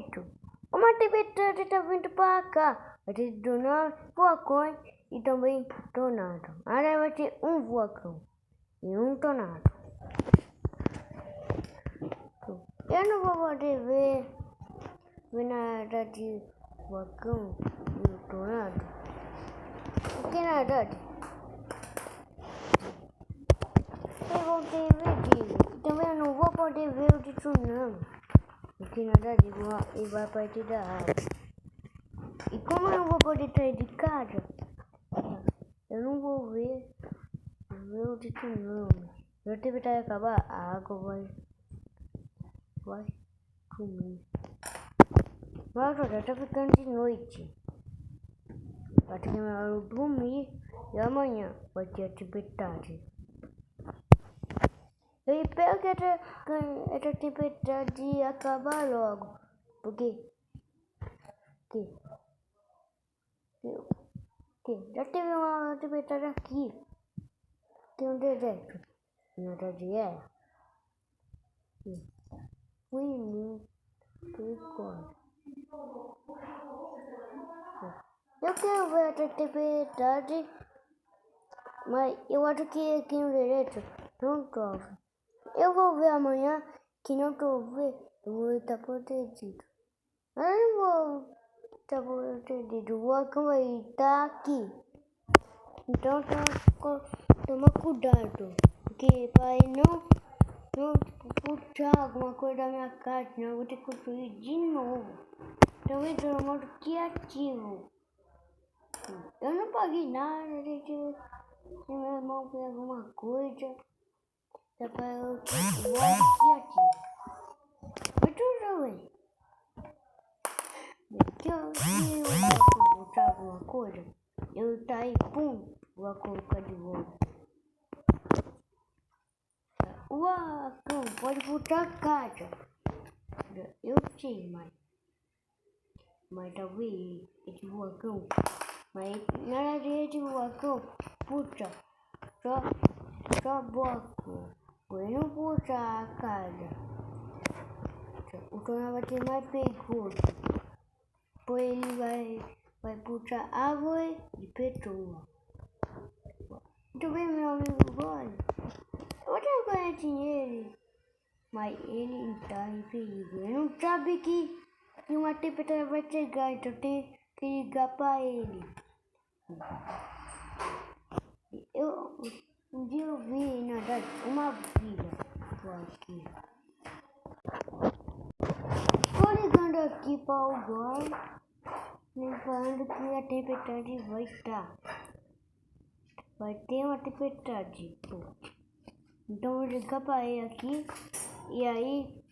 jeito. Uma tempestade tá vindo pra cá. Vai ter vulcões e também tornado. Agora vai ter um vulcão e um tornado. Eu não vou poder ver nada de vulcão e o tornado. Porque na verdade eu vou ter ver e também eu não vou poder ver o de tsunami. Porque na verdade ele vai partir da água. E como eu não vou poder sair de casa, eu não vou ver o de tsunami. Se a tempestade acabar, a água vai comer. Mas já tá ficando de noite. Vai ter que eu dormir e amanhã vai ter a tempestade. Eu espero que essa tempestade acabar logo. Porque já teve uma tempestade aqui. Tem um deserto. Na verdade é. Fui muito perigoso. Eu quero ver essa tempestade, mas eu acho que aqui no deserto não chove. Eu vou ver amanhã que não chover, eu vou estar protegido. Mas eu não vou estar protegido, o vulcão vai estar aqui. Então toma cuidado, porque para não puxar alguma coisa da minha casa, senão eu vou ter que construir de novo. Então entra no modo criativo. Eu não paguei nada, se meu irmão fez alguma coisa, é para eu ter modo criativo. Mas tudo bem. Se eu botar alguma coisa, eu tá aí, pum, vou colocar de volta. O vulcão pode voltar a casa. Eu sei, mas talvez esse vulcão, mas na verdade esse vulcão puxa só bloco. Ele não puxa a casa. O tornado vai ter mais perigoso. Pois ele vai puxar árvore e pessoa. Muito bem, meu amigo, bora. Eu já conheci ele, mas ele está em perigo. Ele não sabe que uma tempestade vai chegar, então tem que ligar para ele. Um dia eu vi, na verdade, uma vila aqui. Estou ligando aqui para o Gol, me falando que a tempestade vai estar. Vai ter uma tempestade. Então vou ligar para ele aqui e aí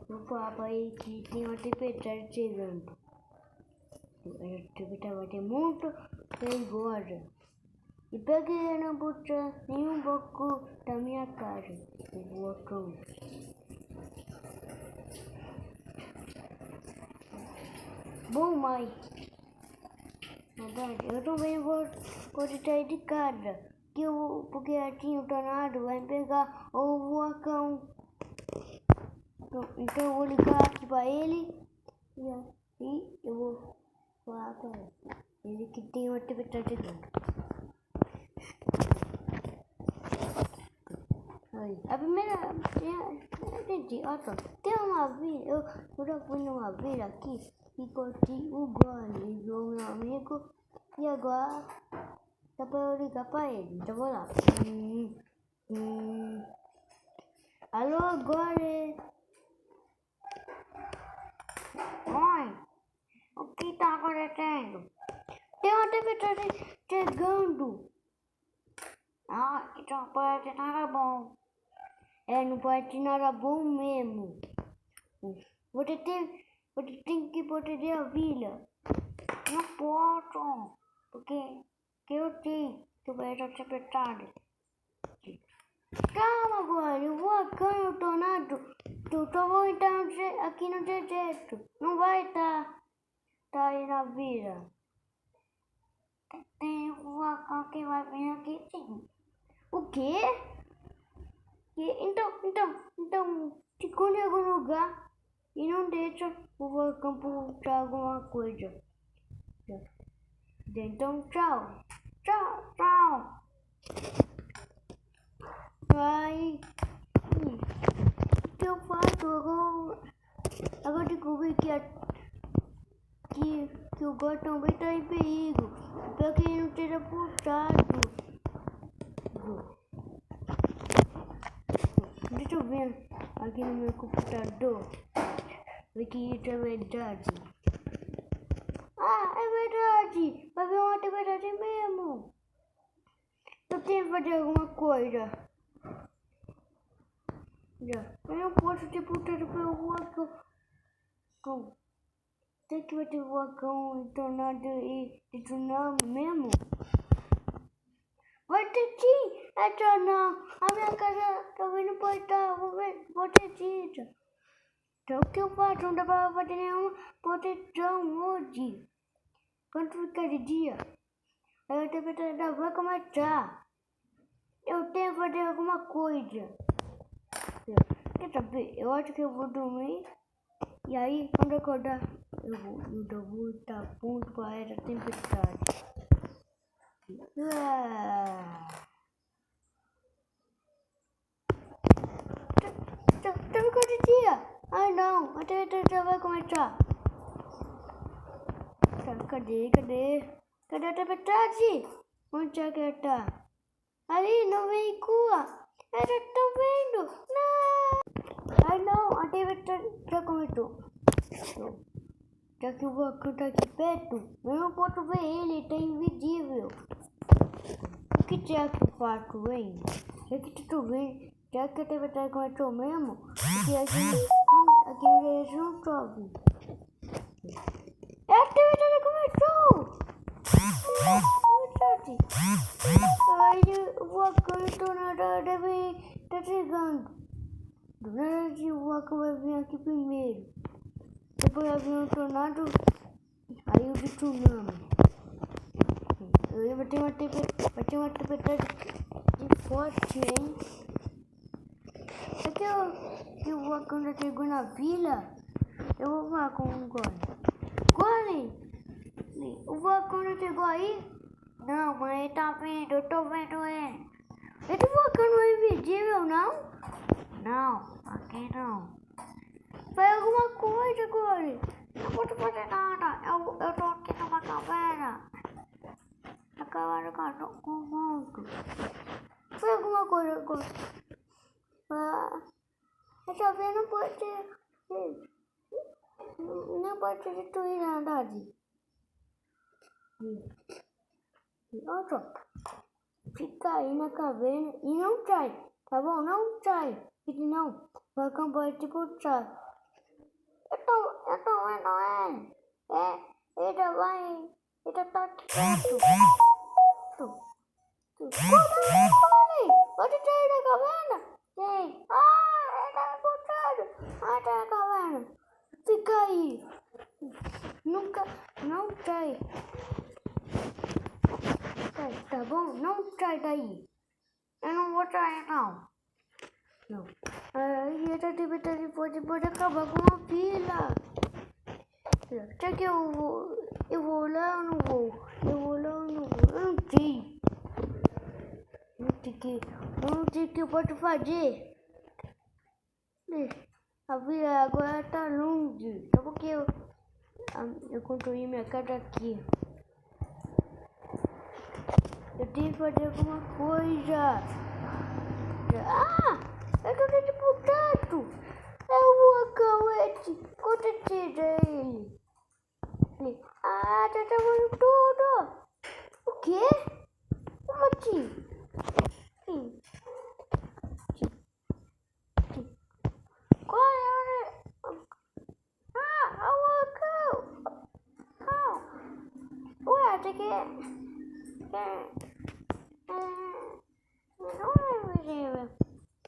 vou falar para ele que tem uma tempestade chegando. A tempestade vai ter muito perigosa. E para que ele não botar nenhum bloco da minha casa, o vulcão. Bom, mas na verdade, eu também vou sair de casa, porque assim o tornado vai pegar o vulcão. Então eu vou ligar aqui para ele e assim eu vou falar para ele que tem uma tempestade dentro. A primeira, gente, olha só, tem uma vila, eu já fui numa vila aqui e curti o Gole, ligou meu amigo e agora dá pra eu ligar pra ele, então vou lá. Alô, Gole? Oi, o que tá acontecendo? Tem uma tempestade chegando. Ah, então não pode ter nada bom. Não pode ter nada bom mesmo. Você tem que proteger a vila. Não posso, porque eu tenho que ver essa tempestade. Calma agora, eu vou aqui no tornado. Eu só vou entrar aqui no deserto. Não vai estar aí na vila. Tem um vulcão que vai vir aqui sim. O quê? Então, se esconde em algum lugar. e não deixa o vulcão puxar alguma coisa. Então, tchau. Tchau, tchau. Aí, o que eu faço agora? Agora descobri que o gol também está em perigo, para que ele não seja puxado. Deixa eu ver aqui no meu computador, ver que isso é verdade. Ah, é verdade! Vai ver uma verdade mesmo. Eu tenho que fazer alguma coisa. Eu não posso ser puxado pelo vulcão. Tem que vai ter vulcão, tornado e tsunami mesmo? Vai ter sim! É não! A minha casa também não pode estar protegida. Então o que eu faço? Não dá pra fazer nenhuma proteção hoje. Quando ficar de dia, a tempestade vai começar. Eu tenho que fazer alguma coisa. Quer saber? Eu acho que eu vou dormir. E aí, quando eu acordar, eu vou estar pronto para essa tempestade. Tá ficando de dia. Ai não, a tempestade vai começar. Cadê? Cadê a tempestade? Onde é que ela tá? Ali no veículo. Ela tá vendo. Não. Ai não, a tempestade já começou. Já que o vulcão tá aqui perto, eu não posso ver ele, tá invisível. O que será que eu faço, hein? Será que tu vendo? Será que a tempestade começou mesmo? Porque aqui eles não chove. A tempestade começou! Aí o vulcão e tornado deve estar chegando. Do nada o vulcão vai vir aqui primeiro. Depois vai vir um tornado, aí o tsunami. Vai ter uma tempestade de forte, hein? Será que o vulcão já chegou na vila? Eu vou falar com o Gole. O vulcão já chegou aí? Não, mas ele tá vindo, eu tô vendo ele. Esse vulcão não é invisível, não? Não, aqui não. Faz alguma coisa, Gole. Não posso fazer nada. Eu tô aqui numa caverna. Na caverna com o monstro. Faz alguma coisa, Gole. Essa caverna não pode ser... Não pode ser destruída, na verdade. Olha só. Fica aí na caverna e não sai. Tá bom? Não sai. E senão, o vulcão pode te puxar. Eu tô vendo ele. Ele tá aqui perto. Pode sair da caverna? Sim. Ele tá me puxando. Tá na caverna. Fica aí. Nunca, não sai. Tá bom? Não sai daí. Eu não vou sair, não. Não. Aí essa atividade pode acabar com a fila. Será que eu vou lá ou não vou? Eu vou lá ou não vou? Eu não sei. Eu não sei o que eu posso fazer. A vila agora tá longe. Só porque eu construí minha casa aqui. Eu tenho que fazer alguma coisa. Eu tô dentro do tato. É o vulcão esse. Com certeza é ele. Tá travando tudo. O quê? Como assim? Sim. Qual é o vulcão? Ué, tem que... Não é invisível.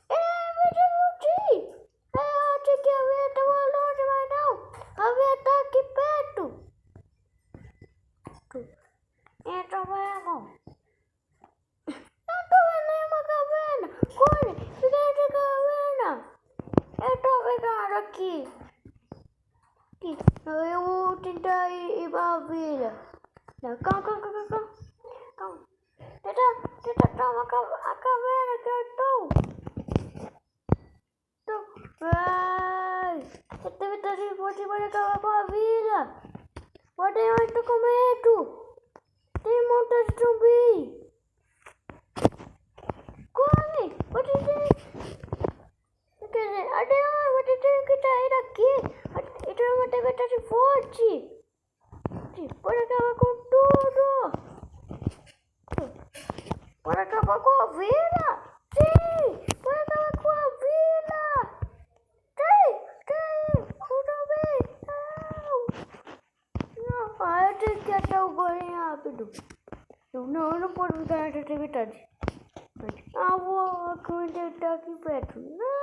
É invisível sim. Eu achei que a veia tava longe, mas não. A veia tá aqui perto. Eu tô vendo. Eu tô vendo nenhuma caverna. Corre, fica nessa caverna. Eu tô vendo aqui. Eu vou tentar ir pra vila. Não, calma. Tenta tomar a caverna que eu tô. Vai! Você deve estar de você vai acabar com a vida. Pode ir, eu tô com medo. Tem um montão de zumbi. Corre! Você tem... Quer dizer, adeus, você tem que sair daqui. Então você vai estar de forte. Pode acabar com tudo. Pode acabar com a vida. Sim! Pode acabar com a vida. Sim! Tudo bem. Não, eu tenho que achar o golinho rápido. Eu não posso ficar nessa atividade. Vou tentar aqui perto. Não.